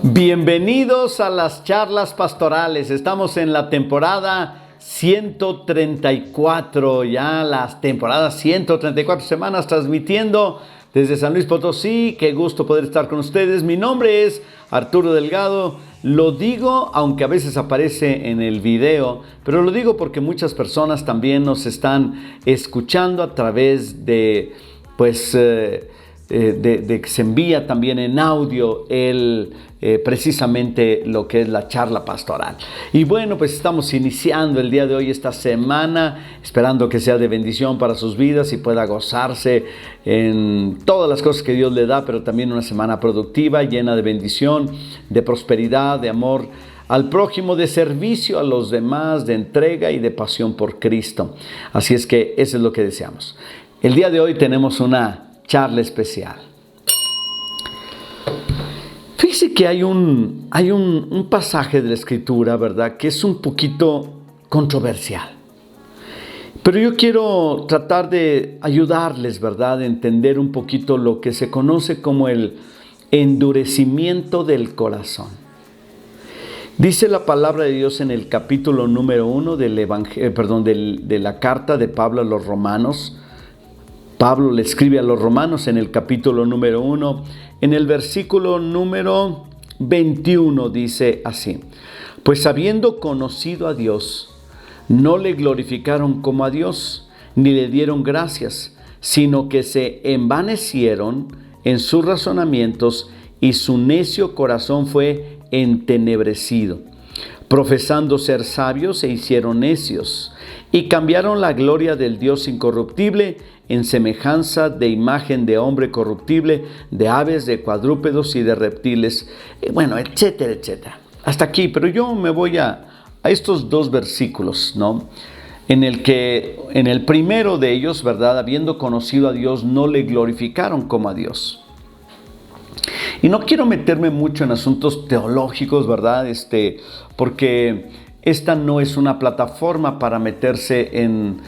Bienvenidos a las charlas pastorales. Estamos en la temporada 134, ya las temporadas 134 semanas transmitiendo desde San Luis Potosí. Qué gusto poder estar con ustedes. Mi nombre es Arturo Delgado. Lo digo, aunque a veces aparece en el video, pero lo digo porque muchas personas también nos están escuchando a través de que se envía también en audio precisamente lo que es la charla pastoral. Y bueno, pues estamos iniciando el día de hoy esta semana, esperando que sea de bendición para sus vidas y pueda gozarse en todas las cosas que Dios le da, pero también una semana productiva, llena de bendición, de prosperidad, de amor al prójimo, de servicio a los demás, de entrega y de pasión por Cristo. Así es que eso es lo que deseamos. El día de hoy tenemos una charla especial. Fíjese que hay un pasaje de la Escritura, ¿verdad?, que es un poquito controversial. Pero yo quiero tratar de ayudarles, ¿verdad?, a entender un poquito lo que se conoce como el endurecimiento del corazón. Dice la palabra de Dios en el capítulo número 1 de la carta de Pablo a los Romanos. Pablo le escribe a los Romanos en el capítulo número 1, en el versículo número 21, dice así: pues habiendo conocido a Dios, no le glorificaron como a Dios, ni le dieron gracias, sino que se envanecieron en sus razonamientos, y su necio corazón fue entenebrecido. Profesando ser sabios, se hicieron necios, y cambiaron la gloria del Dios incorruptible en semejanza de imagen de hombre corruptible, de aves, de cuadrúpedos y de reptiles, bueno, etcétera, etcétera. Hasta aquí, pero yo me voy a estos dos versículos, ¿no? En el primero de ellos, ¿verdad?, habiendo conocido a Dios, no le glorificaron como a Dios. Y no quiero meterme mucho en asuntos teológicos, ¿verdad? Porque esta no es una plataforma para meterse en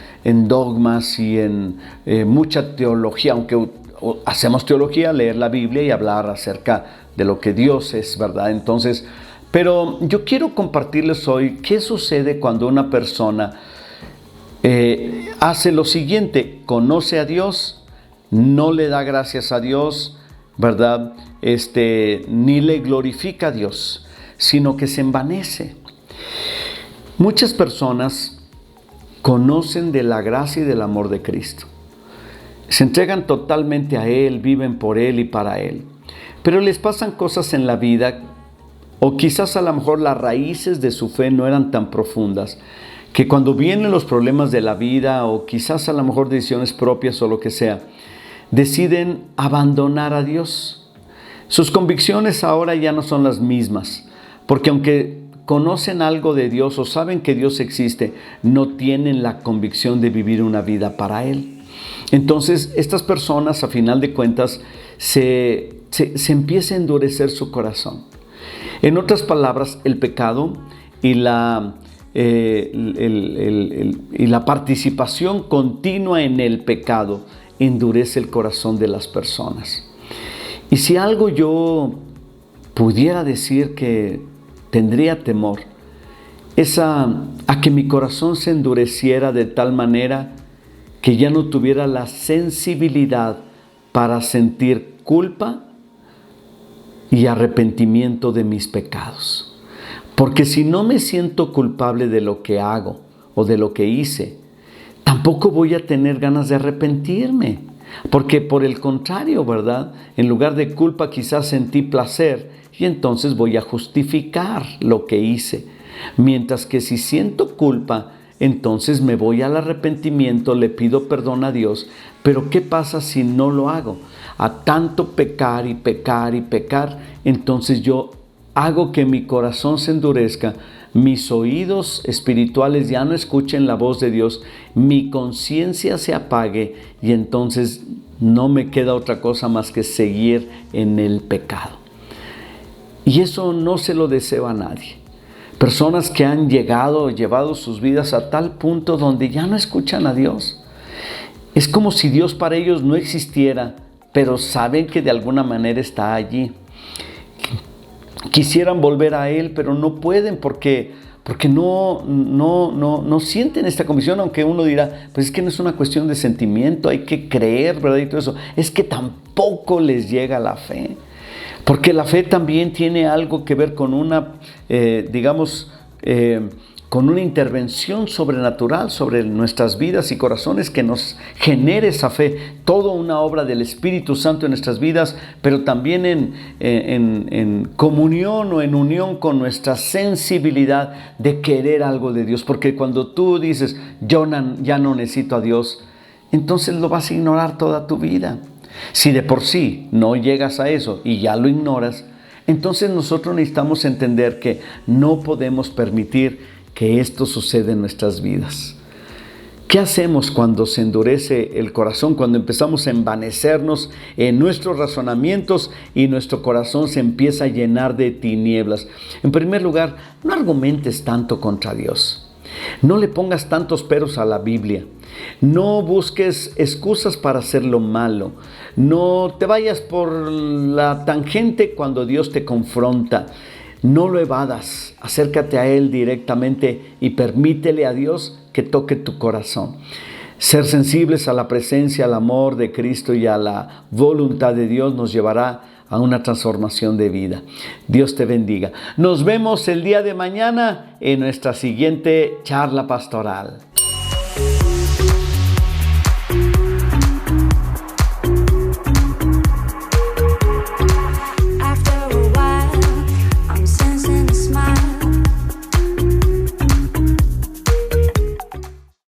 dogmas y en mucha teología, aunque hacemos teología, leer la Biblia y hablar acerca de lo que Dios es, ¿verdad? Entonces, pero yo quiero compartirles hoy qué sucede cuando una persona hace lo siguiente: conoce a Dios, no le da gracias a Dios, ¿verdad? Ni le glorifica a Dios, sino que se envanece. Muchas personas conocen de la gracia y del amor de Cristo. Se entregan totalmente a Él, viven por Él y para Él. Pero les pasan cosas en la vida, o quizás a lo mejor las raíces de su fe no eran tan profundas, que cuando vienen los problemas de la vida, o quizás a lo mejor decisiones propias o lo que sea, deciden abandonar a Dios. Sus convicciones ahora ya no son las mismas, porque aunque conocen algo de Dios o saben que Dios existe, no tienen la convicción de vivir una vida para Él. Entonces, estas personas, a final de cuentas, se empieza a endurecer su corazón. En otras palabras, el pecado y la participación continua en el pecado endurece el corazón de las personas. Y si algo yo pudiera decir que tendría temor, es a que mi corazón se endureciera de tal manera que ya no tuviera la sensibilidad para sentir culpa y arrepentimiento de mis pecados. Porque si no me siento culpable de lo que hago o de lo que hice, tampoco voy a tener ganas de arrepentirme. Porque por el contrario, ¿verdad?, en lugar de culpa quizás sentí placer, y entonces voy a justificar lo que hice. Mientras que si siento culpa, entonces me voy al arrepentimiento, le pido perdón a Dios. Pero ¿qué pasa si no lo hago? A tanto pecar y pecar y pecar, entonces yo hago que mi corazón se endurezca, mis oídos espirituales ya no escuchen la voz de Dios, mi conciencia se apague, y entonces no me queda otra cosa más que seguir en el pecado. Y eso no se lo deseo a nadie. Personas que han llevado sus vidas a tal punto donde ya no escuchan a Dios. Es como si Dios para ellos no existiera, pero saben que de alguna manera está allí. quisieran volver a Él, pero no pueden porque no sienten esta convicción, aunque uno dirá, pues es que no es una cuestión de sentimiento, hay que creer, ¿verdad? Y todo eso. Es que tampoco les llega la fe. Porque la fe también tiene algo que ver con con una intervención sobrenatural sobre nuestras vidas y corazones que nos genere esa fe. Toda una obra del Espíritu Santo en nuestras vidas, pero también en comunión o en unión con nuestra sensibilidad de querer algo de Dios. Porque cuando tú dices, yo ya no necesito a Dios, entonces lo vas a ignorar toda tu vida. Si de por sí no llegas a eso y ya lo ignoras, entonces nosotros necesitamos entender que no podemos permitir que esto suceda en nuestras vidas. ¿Qué hacemos cuando se endurece el corazón? Cuando empezamos a envanecernos en nuestros razonamientos y nuestro corazón se empieza a llenar de tinieblas. En primer lugar, no argumentes tanto contra Dios. No le pongas tantos peros a la Biblia. No busques excusas para hacer lo malo. No te vayas por la tangente cuando Dios te confronta. No lo evadas. Acércate a Él directamente y permítele a Dios que toque tu corazón. Ser sensibles a la presencia, al amor de Cristo y a la voluntad de Dios nos llevará a una transformación de vida. Dios te bendiga. Nos vemos el día de mañana en nuestra siguiente charla pastoral.